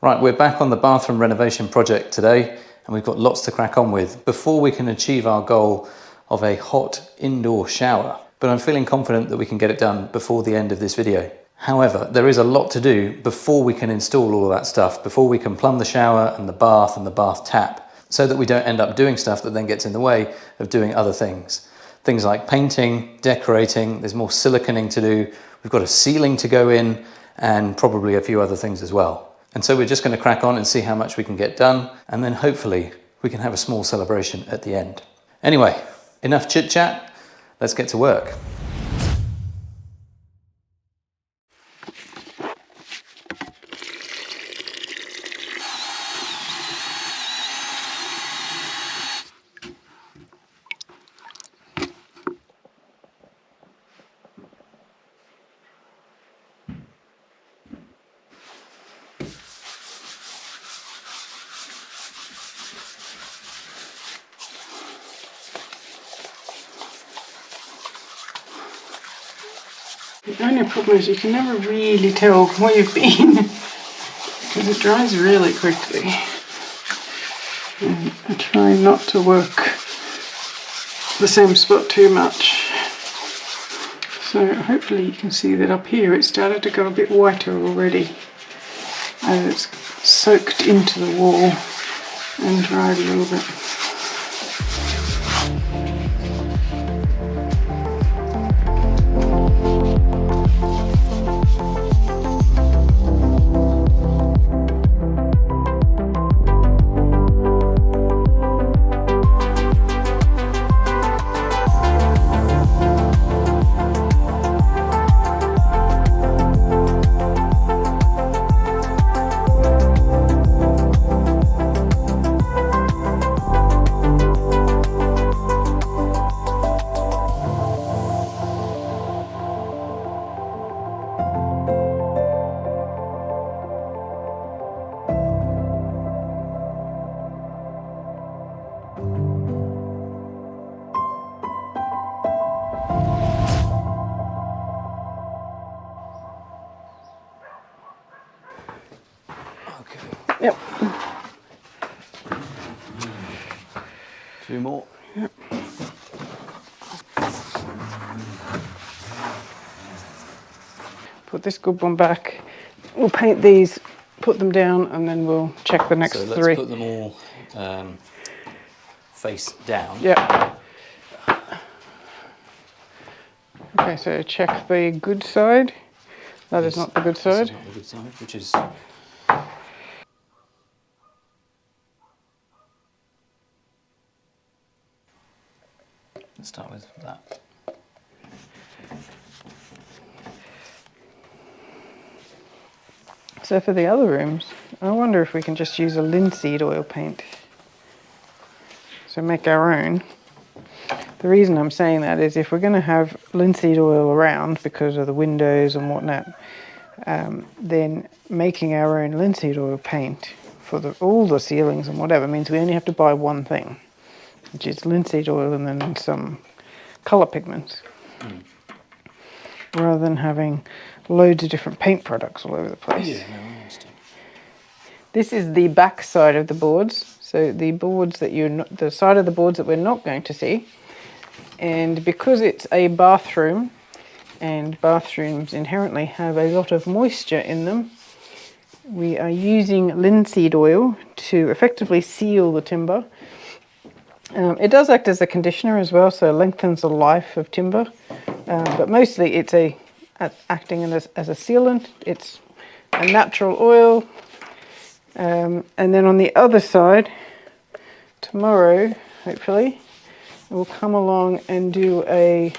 Right, we're back on the bathroom renovation project today, and we've got lots to crack on with before we can achieve our goal of a hot indoor shower. But I'm feeling confident that we can get it done before the end of this video. However, there is a lot to do before we can install all of that stuff, before we can plumb the shower and the bath tap, so that we don't end up doing stuff that then gets in the way of doing other things. Things like painting, decorating, there's more siliconing to do, we've got a ceiling to go in, and probably a few other things as well. And so we're just going to crack on and see how much we can get done, and then hopefully we can have a small celebration at the end. Anyway, enough chit chat, let's get to work. The only problem is you can never really tell where you've been because it dries really quickly. And I try not to work the same spot too much. So hopefully you can see that up here it started to go a bit whiter already as it's soaked into the wall and dried a little bit. Yep. Two more. Yep. Put this good one back. We'll paint these, put them down, and then we'll check the next three. So let's put them all face down. Yeah. Okay, so check the good side. That is not the good side. This is not the good side, which is... Let's start with that. So for the other rooms, I wonder if we can just use a linseed oil paint. So make our own. The reason I'm saying that is if we're going to have linseed oil around because of the windows and whatnot, then making our own linseed oil paint for all the ceilings and whatever means we only have to buy one thing, which is linseed oil and then some colour pigments, rather than having loads of different paint products all over the place. Yeah, no, I understand. This is the back side of the boards, so the boards that the side of the boards that we're not going to see. And because it's a bathroom, and bathrooms inherently have a lot of moisture in them, we are using linseed oil to effectively seal the timber. It does act as a conditioner as well, so it lengthens the life of timber, but mostly it's acting as a sealant. It's a natural oil. And then on the other side, tomorrow, hopefully, we'll come along and do an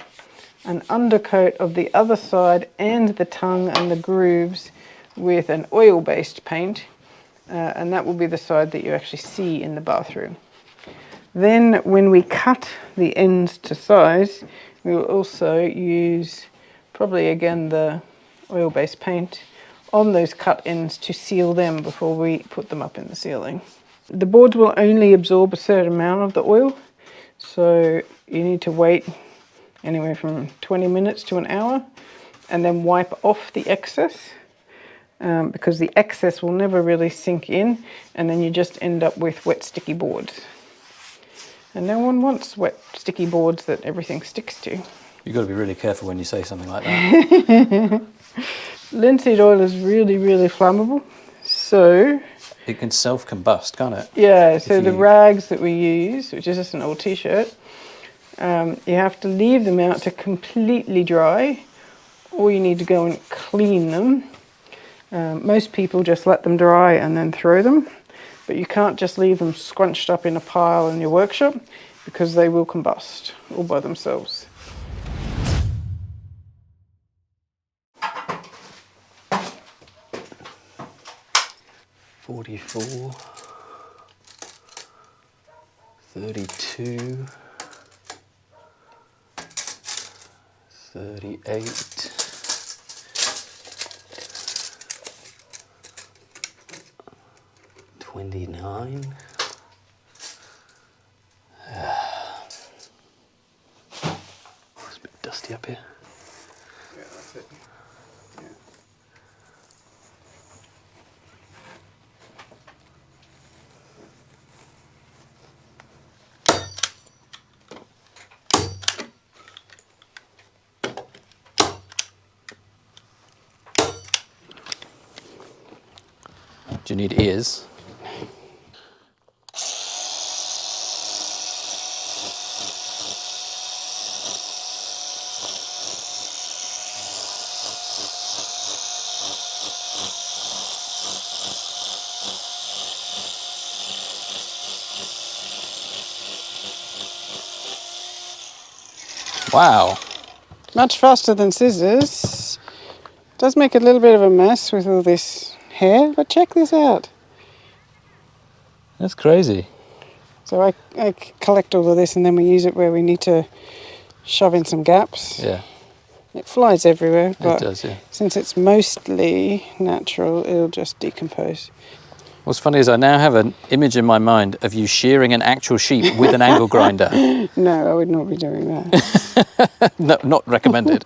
undercoat of the other side and the tongue and the grooves with an oil-based paint, and that will be the side that you actually see in the bathroom. Then when we cut the ends to size, we will also use probably again the oil-based paint on those cut ends to seal them before we put them up in the ceiling. The boards will only absorb a certain amount of the oil, so you need to wait anywhere from 20 minutes to an hour and then wipe off the excess. because the excess will never really sink in, and then you just end up with wet sticky boards. And no one wants wet sticky boards that everything sticks to. You've got to be really careful when you say something like that. Linseed oil is really, really flammable. So It can self-combust, can't it? yeah, so the rags that we use, which is just an old t-shirt, you have to leave them out to completely dry, or you need to go and clean them. Most people just let them dry and then throw them, but you can't just leave them scrunched up in a pile in your workshop because they will combust all by themselves. $44, $32, $38, $29. It's a bit dusty up here. Yeah, that's it. Yeah. Do you need ears? Wow. Much faster than scissors. Does make a little bit of a mess with all this hair, but check this out. That's crazy. So I collect all of this and then we use it where we need to shove in some gaps. Yeah, It flies everywhere, but it does, yeah. since it's mostly natural, it'll just decompose. What's funny is I now have an image in my mind of you shearing an actual sheep with an angle grinder. No, I would not be doing that. No, not recommended.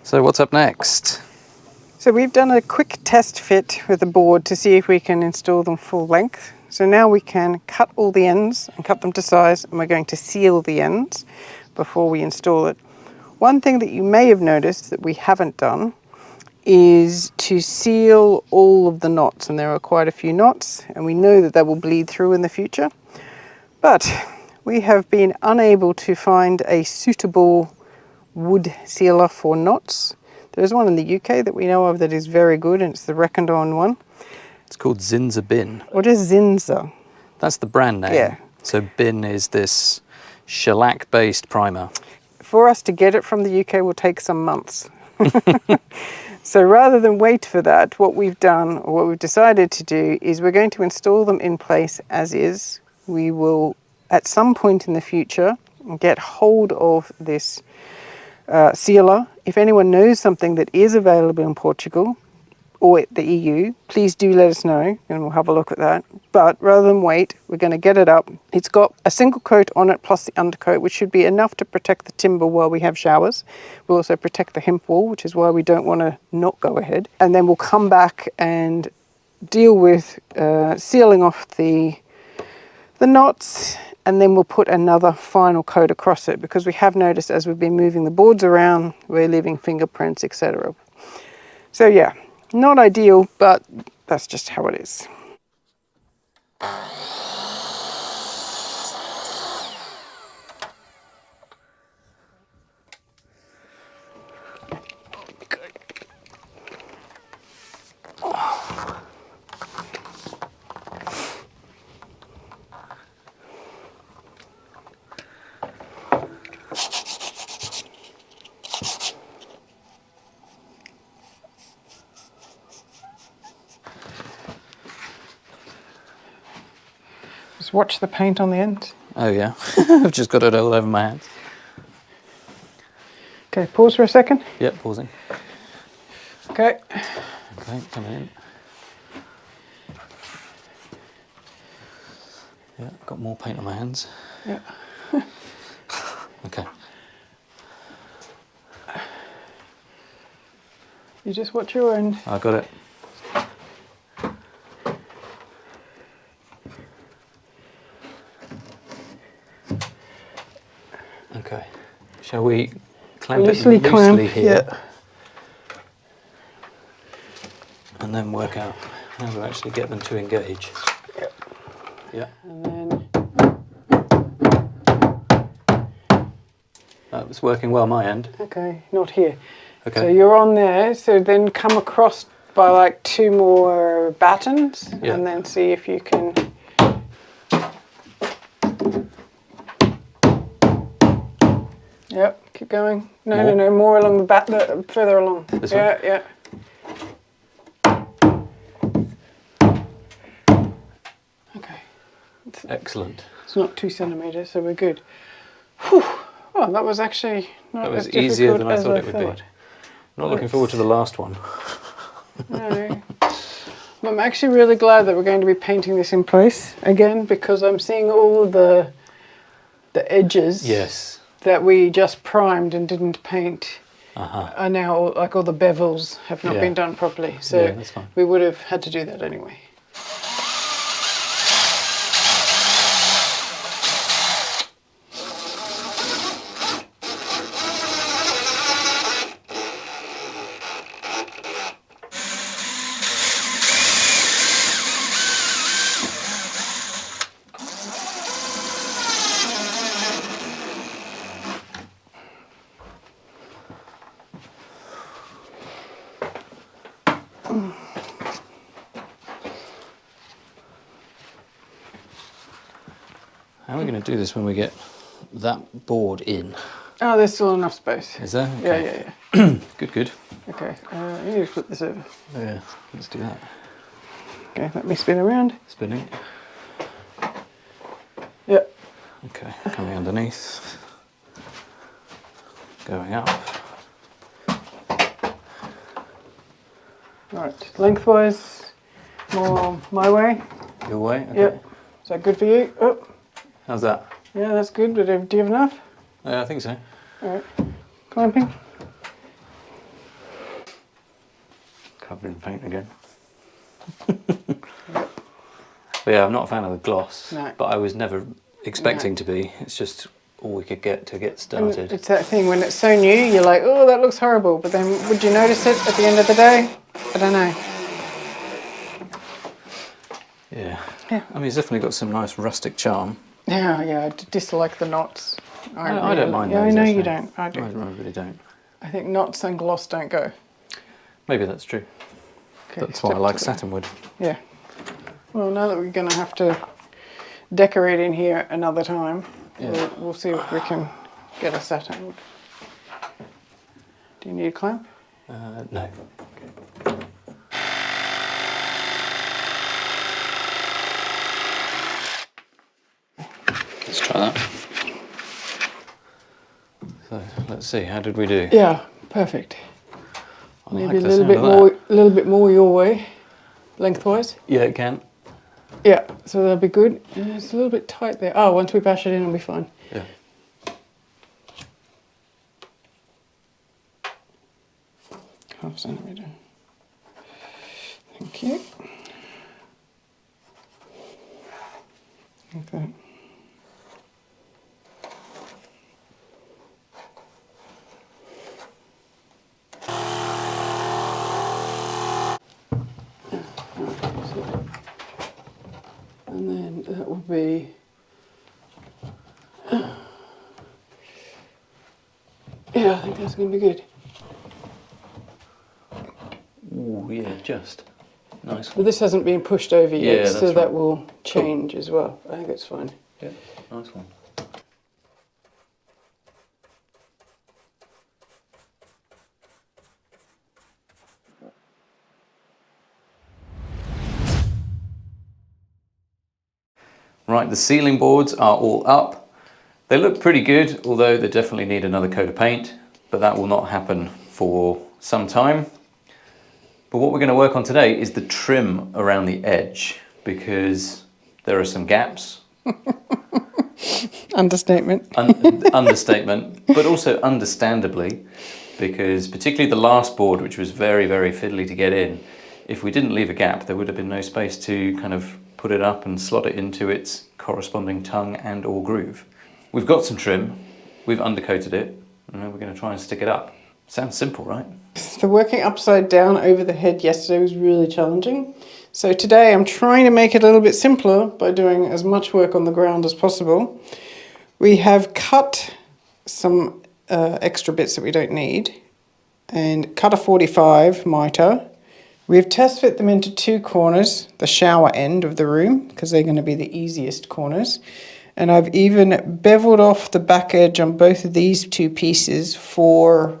So what's up next? So we've done a quick test fit with the board to see if we can install them full length. So now we can cut all the ends and cut them to size, and we're going to seal the ends before we install it. One thing that you may have noticed that we haven't done is to seal all of the knots, and there are quite a few knots, and we know that they will bleed through in the future. But we have been unable to find a suitable wood sealer for knots. There's one in the UK that we know of that is very good, and it's the Recondon one. It's called Zinza Bin. What is Zinza? That's the brand name. Yeah. So Bin is this shellac-based primer. For us to get it from the UK will take some months. So rather than wait for that, what we've done, or what we've decided to do, is we're going to install them in place as is. We will, at some point in the future, get hold of this sealer. If anyone knows something that is available in Portugal or the EU, please do let us know and we'll have a look at that. But rather than wait, we're going to get it up. It's got a single coat on it plus the undercoat, which should be enough to protect the timber while we have showers. We'll also protect the hemp wall, which is why we don't want to not go ahead. And then we'll come back and deal with sealing off the knots, and then we'll put another final coat across it, because we have noticed as we've been moving the boards around, we're leaving fingerprints, etc. So yeah, not ideal, but that's just how it is. Just watch the paint on the end. Oh yeah, I've just got it all over my hands. Okay, pause for a second. Yep, pausing. Okay. Okay, coming in. Yeah, got more paint on my hands. Yeah. Okay. You just watch your end. I got it. Okay. Shall we clamp Loosely it loosely clamp, here? yeah. And then work out how to actually get them to engage. Yep. Yeah. And then That was working well my end. okay, not here. Okay. So you're on there. So then come across by like 2 more battens, Yeah. and then see if you can. Yep. Keep going. No. More along the further along. This one? Yeah. Okay. Excellent. It's not 2 centimeters, so we're good. Whew. Oh, that was actually not That was as easier difficult than I as thought I it would thought. be. Not looking forward to the last one. No. I'm actually really glad that we're going to be painting this in place again, because I'm seeing all of the edges Yes. that we just primed and didn't paint Uh-huh. are now, like, all the bevels have not Yeah. been done properly. So Yeah, that's fine. we would have had to do that anyway. How are we going to do this when we get that board in? Oh, there's still enough space. Is there? Yeah, Okay. yeah. Good. Okay, you need to flip this over. Yeah, let's do that. Okay, let me spin around. Spinning. Yep. Okay, coming underneath. Going up. Right, lengthwise, more my way. Your way? Okay. Yep. Is that good for you? Oh, How's that? yeah, that's good. But do you have enough? Yeah, I think so. All right. Clamping. Covered in paint again. But yeah, I'm not a fan of the gloss, No. but I was never expecting to be. It's just all we could get to get And started. it's that thing when it's so new, you're like, oh, that looks horrible. But then would you notice it at the end of the day? I don't know. Yeah. Yeah. I mean, it's definitely got some nice rustic charm. Yeah, I dislike the knots. I don't mind Yeah, those. I know actually. you don't. I do. I really don't. I think knots and gloss don't go. Maybe that's true. Okay, That's why I step like to satinwood. Yeah. Well, now that we're going to have to decorate in here another time, Yeah. we'll see if we can get a satin. Do you need a clamp? No. Let's try that. So let's see. How did we do? Yeah, perfect. I Maybe like a the little sound bit of more, that. a little bit more your way, lengthwise. Yeah, it can. Yeah, so that'll be good. It's a little bit tight there. Oh, once we bash it in, it'll be fine. Yeah. Half centimetre. Thank you. Like that. And then that will be yeah, I think that's going to be good. Ooh, yeah, just. Nice But one. this hasn't been pushed over Yeah, yet, that's so that right. will change as well. I think it's fine. Yeah, nice one. Right, the ceiling boards are all up. They look pretty good, although they definitely need another coat of paint, but that will not happen for some time. But what we're going to work on today is the trim around the edge, because there are some gaps. Understatement. Understatement, but also understandably, because particularly the last board, which was very, very fiddly to get in, if we didn't leave a gap, there would have been no space to kind of put it up and slot it into its corresponding tongue and or groove. We've got some trim, we've undercoated it, and now we're going to try and stick it up. Sounds simple, right? So working upside down over the head yesterday was really challenging. So today I'm trying to make it a little bit simpler by doing as much work on the ground as possible. We have cut some extra bits that we don't need and cut a 45 mitre. We've test fit them into two corners, the shower end of the room, because they're going to be the easiest corners. And I've even beveled off the back edge on both of these two pieces for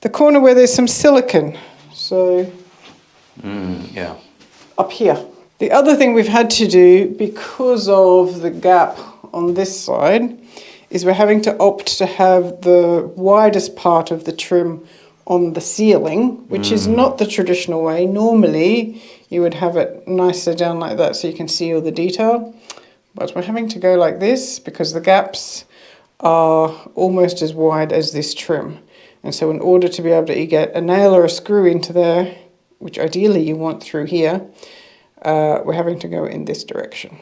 the corner where there's some silicone. So Yeah. up here. The other thing we've had to do because of the gap on this side is we're having to opt to have the widest part of the trim on the ceiling, which is not the traditional way. Normally you would have it nicer down like that so you can see all the detail, but we're having to go like this because the gaps are almost as wide as this trim. And so in order to be able to get a nail or a screw into there, which ideally you want through here, we're having to go in this direction.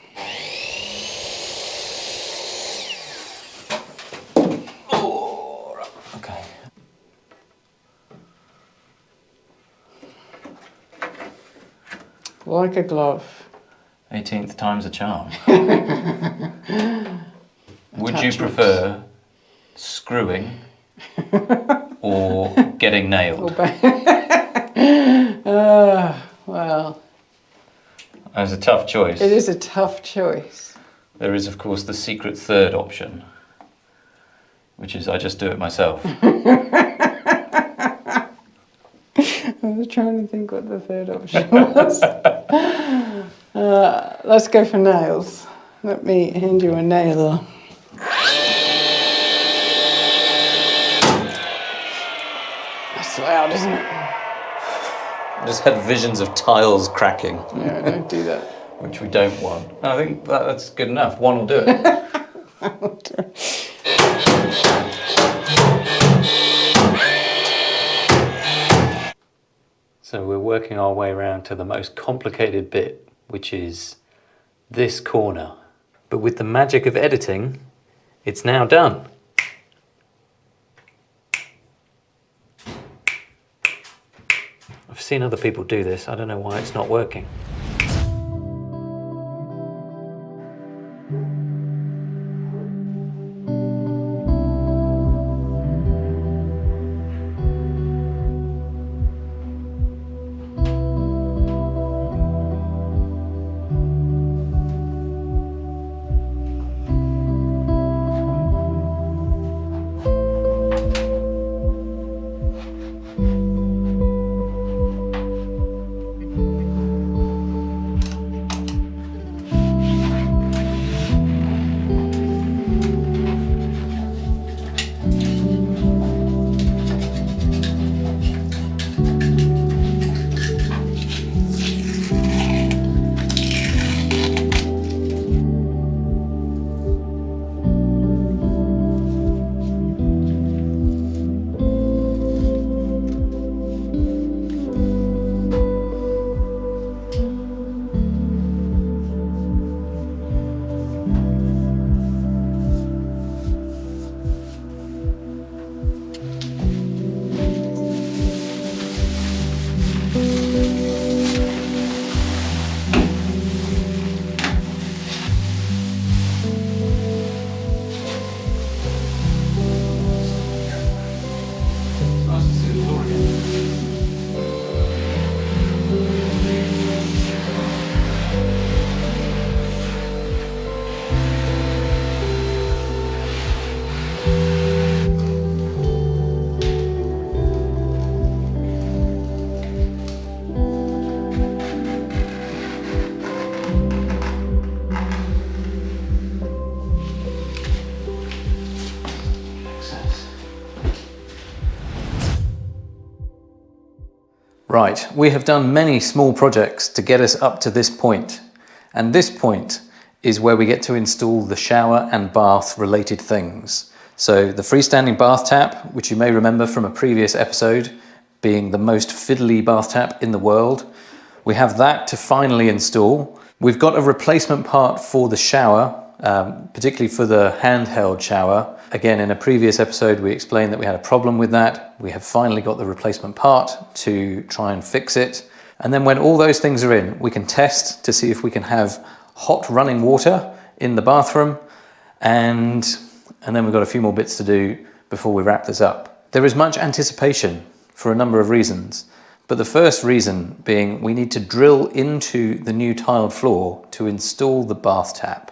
Okay. Like a glove. 18th time's a charm. Would you prefer screwing or getting nailed? Well, That's a tough choice. it is a tough choice. There is, of course, the secret third option, which is I just do it myself. I was trying to think what the third option was. Let's go for nails. Let me hand you a nailer. That's loud, isn't it? I just had visions of tiles cracking. Yeah, don't do that. Which we don't want. I think that's good enough. One will do it. So we're working our way around to the most complicated bit, which is this corner. But with the magic of editing, it's now done. I've seen other people do this. I don't know why it's not working. Right, we have done many small projects to get us up to this point, and this point is where we get to install the shower and bath related things. So the freestanding bath tap, which you may remember from a previous episode, being the most fiddly bath tap in the world. We have that to finally install. We've got a replacement part for the shower, particularly for the handheld shower. Again, in a previous episode, we explained that we had a problem with that. We have finally got the replacement part to try and fix it. And then when all those things are in, we can test to see if we can have hot running water in the bathroom. And then we've got a few more bits to do before we wrap this up. There is much anticipation for a number of reasons. But the first reason being we need to drill into the new tiled floor to install the bath tap.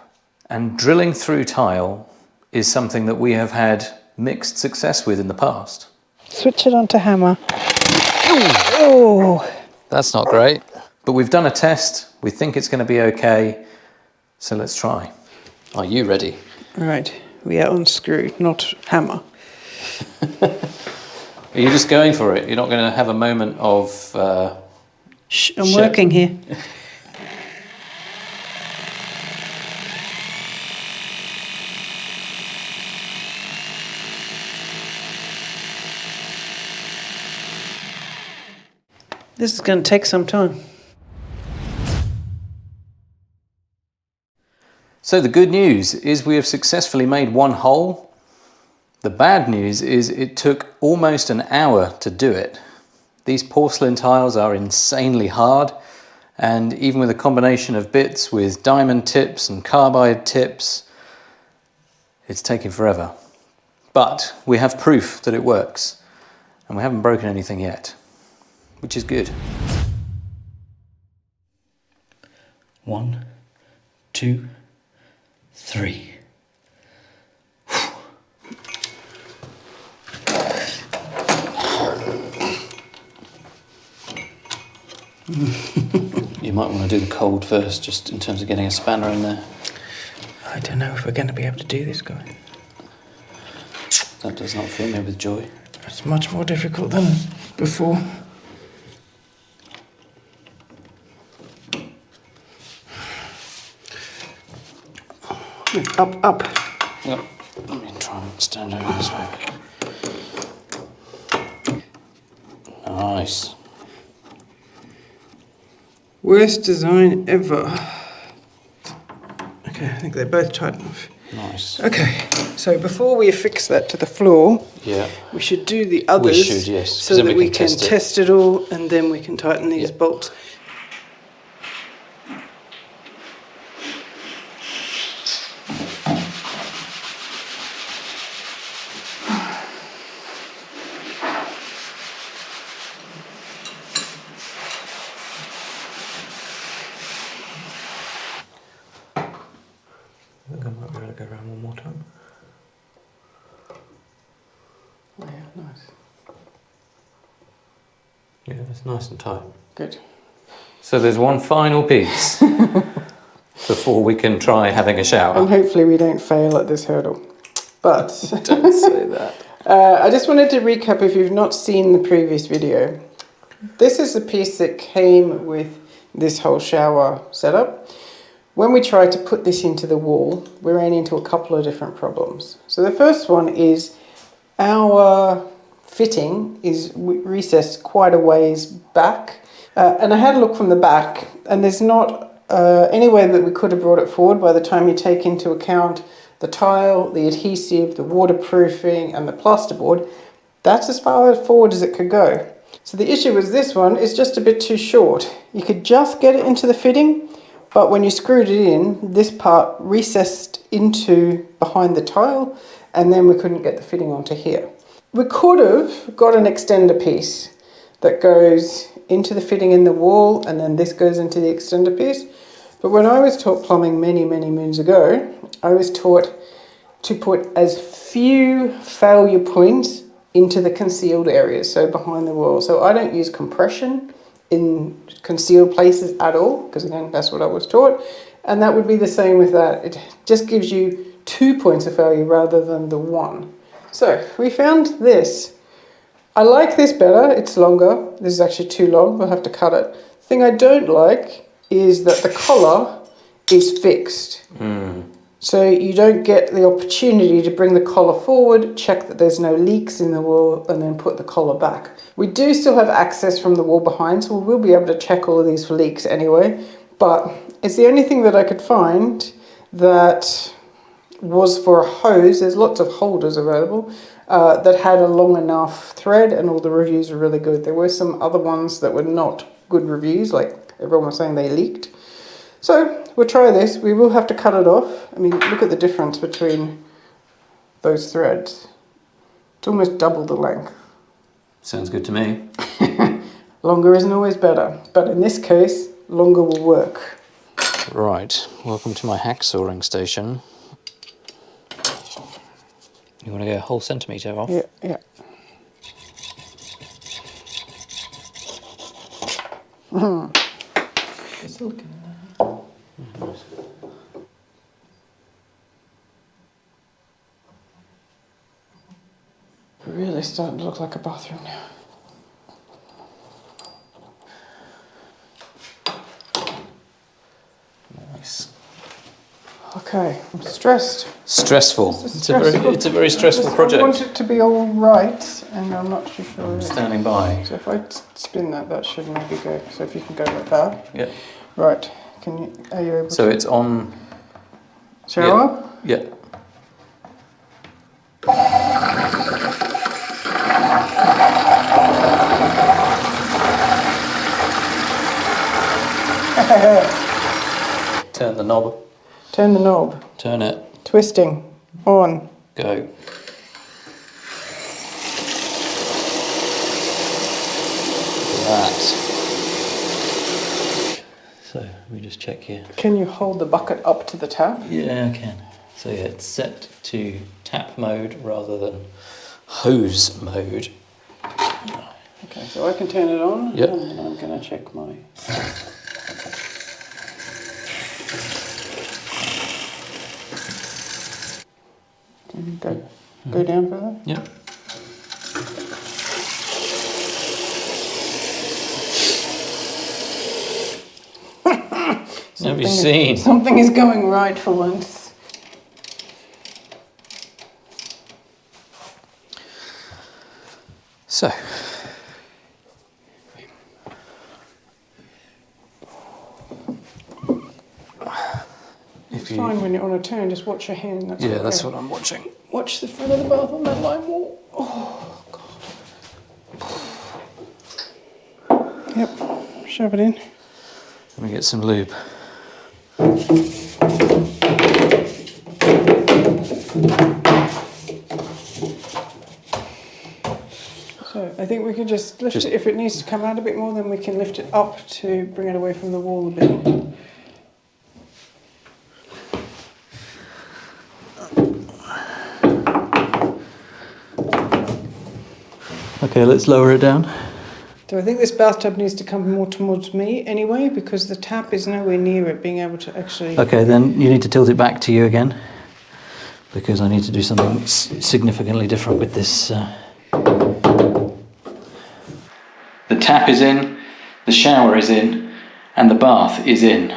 And drilling through tile is something that we have had mixed success with in the past. Switch it on to hammer. Oh, that's not great. But we've done a test. We think it's going to be okay. So let's try. Are you ready? Right, we are unscrewed, not hammer. Are you just going for it? You're not going to have a moment of... Shh, I'm working here. This is going to take some time. So the good news is we have successfully made one hole. The bad news is it took almost an hour to do it. These porcelain tiles are insanely hard, and even with a combination of bits with diamond tips and carbide tips, it's taking forever. But we have proof that it works, and we haven't broken anything yet, which is good. 1, 2, 3. You might want to do the cold first, just in terms of getting a spanner in there. I don't know if we're going to be able to do this, guy. That does not fill me with joy. It's much more difficult than before. Up, up. Yep. Let me try and stand over this way. Nice. Worst design ever. Okay, I think they're both tight enough. Nice. Okay, so before we affix that to the floor, yeah, we should do the others. We should, yes. So that we can test it all, and then we can tighten these bolts. I think I might be able to go around one more time. Oh yeah, nice. Yeah, it's nice and tight. Good. So there's one final piece before we can try having a shower. And hopefully we don't fail at this hurdle. But don't say that. I just wanted to recap if you've not seen the previous video. This is the piece that came with this whole shower setup. When we try to put this into the wall, we ran into a couple of different problems. So the first one is our fitting is recessed quite a ways back. And I had a look from the back, and there's not any way that we could have brought it forward by the time you take into account the tile, the adhesive, the waterproofing, and the plasterboard. That's as far forward as it could go. So the issue with this one is just a bit too short. You could just get it into the fitting, but when you screwed it in, this part recessed into behind the tile, and then we couldn't get the fitting onto here. We could have got an extender piece that goes into the fitting in the wall, and then this goes into the extender piece. But when I was taught plumbing many, many moons ago, I was taught to put as few failure points into the concealed areas, so behind the wall. So I don't use compression in concealed places at all, because again, that's what I was taught. And that would be the same with that. It just gives you 2 points of failure rather than the 1. So we found this. I like this better. It's longer. This is actually too long. We'll have to cut it. The thing I don't like is that the collar is fixed. So you don't get the opportunity to bring the collar forward, check that there's no leaks in the wall, and then put the collar back. We do still have access from the wall behind, so we'll be able to check all of these for leaks anyway. But it's the only thing that I could find that was for a hose. There's lots of holders available that had a long enough thread, and all the reviews were really good. There were some other ones that were not good reviews, like everyone was saying they leaked. So we'll try this. We will have to cut it off. I mean, look at the difference between those threads. It's almost double the length. Sounds good to me. Longer isn't always better, but in this case, longer will work. Right, welcome to my hacksawing station. You want to go a whole centimetre off? Yeah, yeah. Just looking at that. Really starting to look like a bathroom now. Nice. Okay, I'm stressed. Stressful. It's a very stressful I project. want it to be all right, and I'm not too sure. I'm standing by. So if I spin that, that should maybe go. So if you can go like that. Yeah. Right. Can you? Are you able? So to? it's on. Shower. Yeah. Turn the knob. Turn the knob. Turn it. Twisting. On. Go. That. So we just check here. Can you hold the bucket up to the tap? Yeah, I can. So yeah, it's set to tap mode rather than hose mode. Okay, so I can turn it on. Yep. And then I'm going to check my. Can you go down further? Yep. Have you seen? Something is going right for once. So. It's fine when you're on a turn, just watch your hand. That's Yeah, that's what I'm watching. Watch the front of the bath on that lime wall. Oh, God. Yep, shove it in. Let me get some lube. So I think we can just lift it. If it needs to come out a bit more, then we can lift it up to bring it away from the wall a bit. Okay, let's lower it down. So I think this bathtub needs to come more towards me anyway, because the tap is nowhere near it being able to actually... Okay, then you need to tilt it back to you again, because I need to do something significantly different with this. The tap is in, the shower is in, and the bath is in.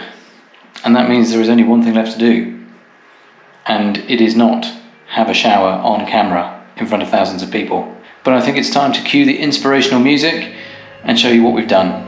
And that means there is only one thing left to do. And it is not have a shower on camera in front of thousands of people. But I think it's time to cue the inspirational music and show you what we've done.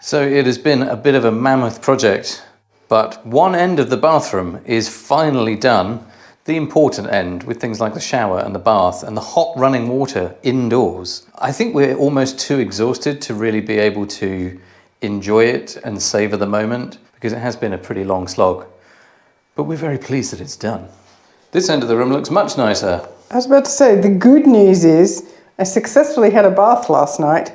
So it has been a bit of a mammoth project, but one end of the bathroom is finally done. The important end with things like the shower and the bath and the hot running water indoors. I think we're almost too exhausted to really be able to enjoy it and savor the moment because it has been a pretty long slog, but we're very pleased that it's done. This end of the room looks much nicer. I was about to say, the good news is I successfully had a bath last night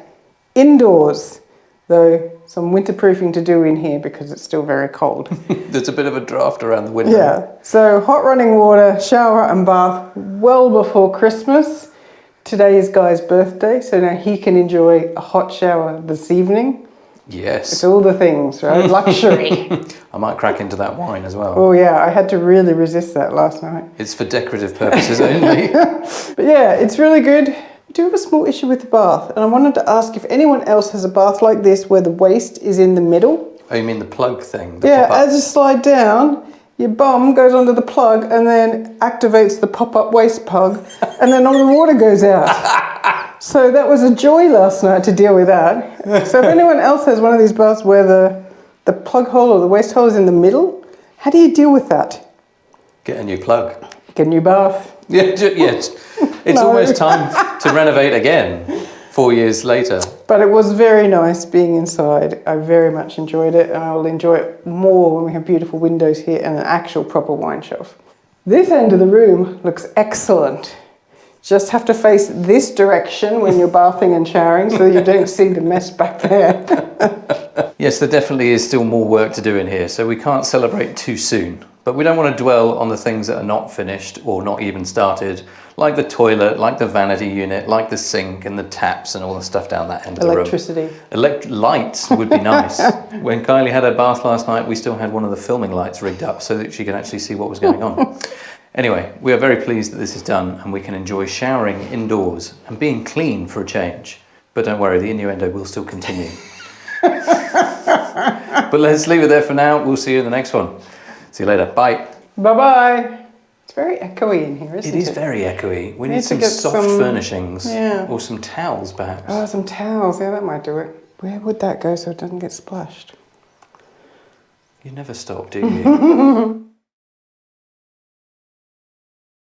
indoors, though some winterproofing to do in here because it's still very cold. There's a bit of a draft around the window. Yeah, so hot running water, shower and bath well before Christmas. Today is Guy's birthday, so now he can enjoy a hot shower this evening. Yes. It's all the things, right? Luxury. I might crack into that wine as well. Oh yeah, I had to really resist that last night. It's for decorative purposes only. But yeah, it's really good. I do have a small issue with the bath, and I wanted to ask if anyone else has a bath like this where the waste is in the middle. Oh, you mean the plug thing? The Yeah, pop-up? as you slide down, your bum goes under the plug and then activates the pop-up waste plug, and then all the water goes out. So that was a joy last night to deal with that. So if anyone else has one of these baths where the plug hole or the waste hole is in the middle, how do you deal with that? Get a new plug. Get a new bath. Yeah, it's No. almost time to renovate again 4 years later. But it was very nice being inside. I very much enjoyed it, and I will enjoy it more when we have beautiful windows here and an actual proper wine shelf. This end of the room looks excellent. Just have to face this direction when you're bathing and showering so you don't see the mess back there. Yes, there definitely is still more work to do in here, so we can't celebrate too soon. But we don't want to dwell on the things that are not finished or not even started, like the toilet, like the vanity unit, like the sink and the taps and all the stuff down that end of the room. Electricity. Lights would be nice. When Kylie had her bath last night, we still had one of the filming lights rigged up so that she could actually see what was going on. Anyway, we are very pleased that this is done and we can enjoy showering indoors and being clean for a change. But don't worry, the innuendo will still continue. But let's leave it there for now. We'll see you in the next one. See you later. Bye. Bye-bye. It's very echoey in here, isn't it? It is very echoey. We need need to some get soft some- furnishings. Yeah. Or some towels, perhaps. Oh, some towels. Yeah, that might do it. Where would that go so it doesn't get splashed? You never stop, do you?